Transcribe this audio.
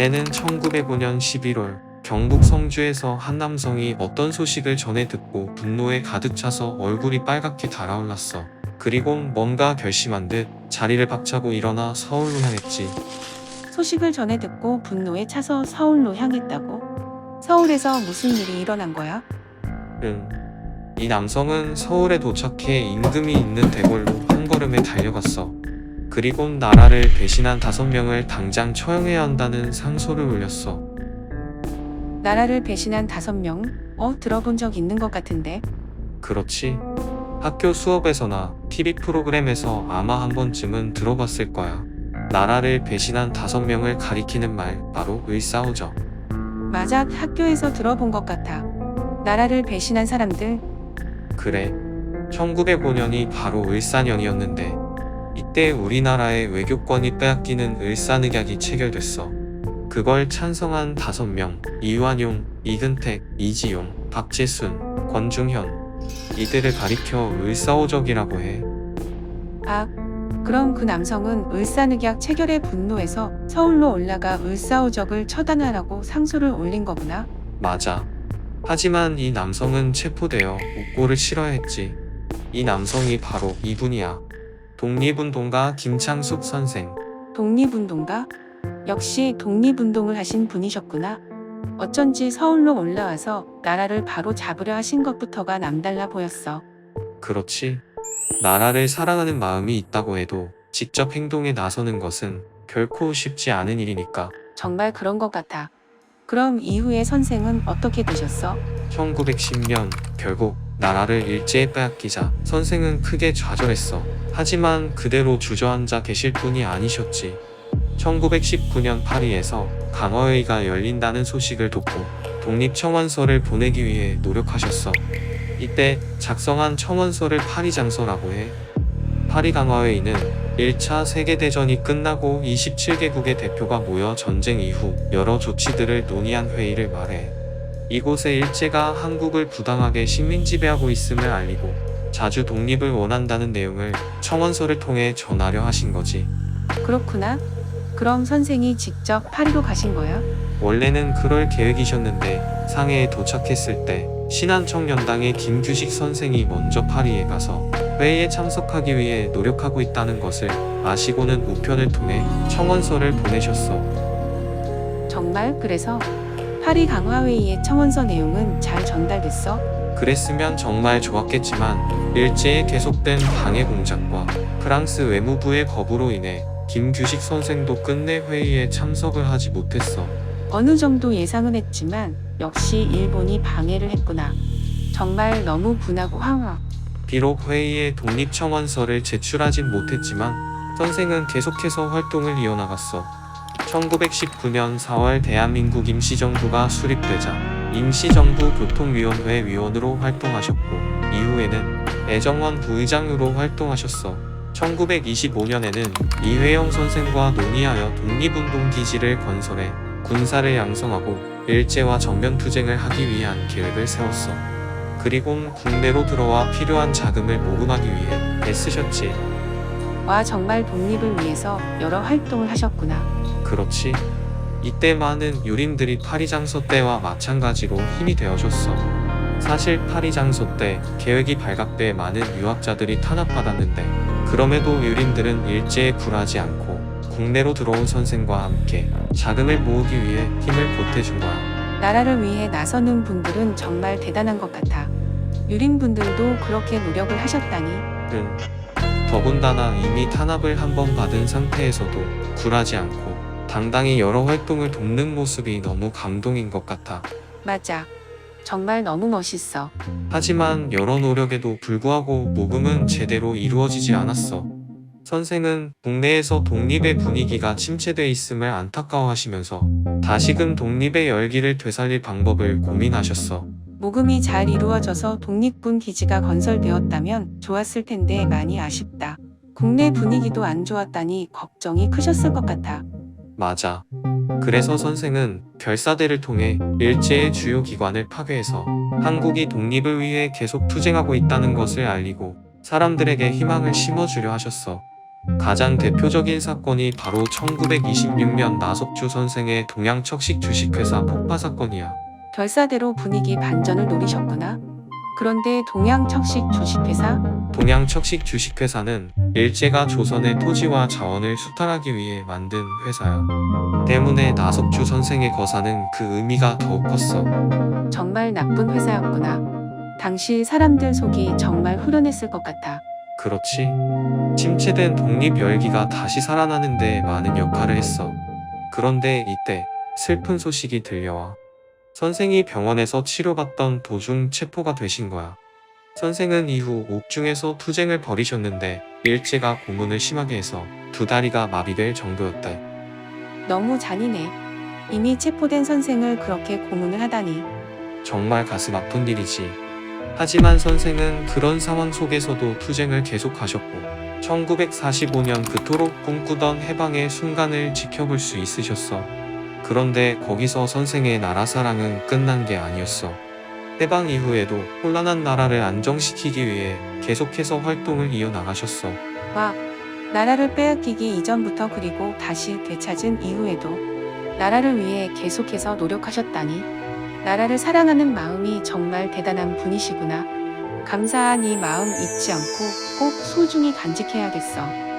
때는 1905년 11월 경북 성주에서 한 남성이 어떤 소식을 전해 듣고 분노에 가득 차서 얼굴이 빨갛게 달아올랐어. 그리고 뭔가 결심한 듯 자리를 박차고 일어나 서울로 향했지. 소식을 전해 듣고 분노에 차서 서울로 향했다고? 서울에서 무슨 일이 일어난 거야? 응. 이 남성은 서울에 도착해 임금이 있는 대궐로 한 걸음에 달려갔어. 그리고 나라를 배신한 5명을 당장 처형해야 한다는 상소를 올렸어. 나라를 배신한 5명? 들어본 적 있는 것 같은데. 그렇지. 학교 수업에서나 TV 프로그램에서 아마 한 번쯤은 들어봤을 거야. 나라를 배신한 5명을 가리키는 말, 바로 을사오적. 맞아, 학교에서 들어본 것 같아. 나라를 배신한 사람들. 그래. 1905년이 바로 을사년이었는데 이때 우리나라의 외교권이 빼앗기는 을사늑약이 체결됐어. 그걸 찬성한 5명, 이완용, 이근택, 이지용, 박재순, 권중현, 이들을 가리켜 을사오적이라고 해. 아, 그럼 그 남성은 을사늑약 체결에 분노해서 서울로 올라가 을사오적을 처단하라고 상소를 올린 거구나. 맞아. 하지만 이 남성은 체포되어 옥고를 치러야 했지. 이 남성이 바로 이분이야. 독립운동가 김창숙 선생. 독립운동가? 역시 독립운동을 하신 분이셨구나. 어쩐지 서울로 올라와서 나라를 바로 잡으려 하신 것부터가 남달라 보였어. 그렇지. 나라를 사랑하는 마음이 있다고 해도 직접 행동에 나서는 것은 결코 쉽지 않은 일이니까. 정말 그런 것 같아. 그럼 이후에 선생은 어떻게 되셨어? 1910년 결국 나라를 일제에 빼앗기자 선생은 크게 좌절했어. 하지만 그대로 주저앉아 계실 분이 아니셨지. 1919년 파리에서 강화회의가 열린다는 소식을 듣고 독립청원서를 보내기 위해 노력하셨어. 이때 작성한 청원서를 파리장서라고 해. 파리 강화회의는 1차 세계대전이 끝나고 27개국의 대표가 모여 전쟁 이후 여러 조치들을 논의한 회의를 말해. 이곳에 일제가 한국을 부당하게 식민 지배하고 있음을 알리고 자주 독립을 원한다는 내용을 청원서를 통해 전하려 하신 거지. 그렇구나. 그럼 선생이 직접 파리로 가신 거야? 원래는 그럴 계획이셨는데 상해에 도착했을 때 신한청년당의 김규식 선생이 먼저 파리에 가서 회의에 참석하기 위해 노력하고 있다는 것을 아시고는 우편을 통해 청원서를 보내셨어. 정말? 그래서 파리 강화회의의 청원서 내용은 잘 전달됐어? 그랬으면 정말 좋았겠지만 일제에 계속된 방해 공작과 프랑스 외무부의 거부로 인해 김규식 선생도 끝내 회의에 참석을 하지 못했어. 어느 정도 예상은 했지만 역시 일본이 방해를 했구나. 정말 너무 분하고 황홀. 비록 회의에 독립청원서를 제출하진 못했지만 선생은 계속해서 활동을 이어나갔어. 1919년 4월 대한민국 임시정부가 수립되자 임시정부 교통위원회 위원으로 활동하셨고 이후에는 애정원 부의장으로 활동하셨어. 1925년에는 이회영 선생과 논의하여 독립운동기지를 건설해 군사를 양성하고 일제와 정면투쟁을 하기 위한 계획을 세웠어. 그리고 국내로 들어와 필요한 자금을 모금하기 위해 애쓰셨지. 와, 정말 독립을 위해서 여러 활동을 하셨구나. 그렇지. 이때 많은 유림들이 파리장서 때와 마찬가지로 힘이 되어줬어. 사실 파리장서 때 계획이 발각돼 많은 유학자들이 탄압받았는데 그럼에도 유림들은 일제에 굴하지 않고 국내로 들어온 선생과 함께 자금을 모으기 위해 힘을 보태준 거야. 나라를 위해 나서는 분들은 정말 대단한 것 같아. 유림분들도 그렇게 노력을 하셨다니. 응. 더군다나 이미 탄압을 한 번 받은 상태에서도 굴하지 않고 당당히 여러 활동을 돕는 모습이 너무 감동인 것 같아. 맞아. 정말 너무 멋있어. 하지만 여러 노력에도 불구하고 모금은 제대로 이루어지지 않았어. 선생은 국내에서 독립의 분위기가 침체돼 있음을 안타까워하시면서 다시금 독립의 열기를 되살릴 방법을 고민하셨어. 모금이 잘 이루어져서 독립군 기지가 건설되었다면 좋았을 텐데 많이 아쉽다. 국내 분위기도 안 좋았다니 걱정이 크셨을 것 같아. 맞아. 그래서 선생은 결사대를 통해 일제의 주요 기관을 파괴해서 한국이 독립을 위해 계속 투쟁하고 있다는 것을 알리고 사람들에게 희망을 심어주려 하셨어. 가장 대표적인 사건이 바로 1926년 나석주 선생의 동양척식 주식회사 폭파 사건이야. 결사대로 분위기 반전을 노리셨구나. 그런데 동양척식 주식회사? 동양척식 주식회사는 일제가 조선의 토지와 자원을 수탈하기 위해 만든 회사야. 때문에 나석주 선생의 거사는 그 의미가 더욱 컸어. 정말 나쁜 회사였구나. 당시 사람들 속이 정말 후련했을 것 같아. 그렇지. 침체된 독립 열기가 다시 살아나는 데 많은 역할을 했어. 그런데 이때 슬픈 소식이 들려와. 선생이 병원에서 치료받던 도중 체포가 되신 거야. 선생은 이후 옥중에서 투쟁을 벌이셨는데 일제가 고문을 심하게 해서 두 다리가 마비될 정도였대. 너무 잔인해. 이미 체포된 선생을 그렇게 고문을 하다니. 정말 가슴 아픈 일이지. 하지만 선생은 그런 상황 속에서도 투쟁을 계속하셨고 1945년 그토록 꿈꾸던 해방의 순간을 지켜볼 수 있으셨어. 그런데 거기서 선생의 나라 사랑은 끝난 게 아니었어. 해방 이후에도 혼란한 나라를 안정시키기 위해 계속해서 활동을 이어나가셨어. 와, 나라를 빼앗기기 이전부터 그리고 다시 되찾은 이후에도 나라를 위해 계속해서 노력하셨다니. 나라를 사랑하는 마음이 정말 대단한 분이시구나. 감사한 이 마음 잊지 않고 꼭 소중히 간직해야겠어.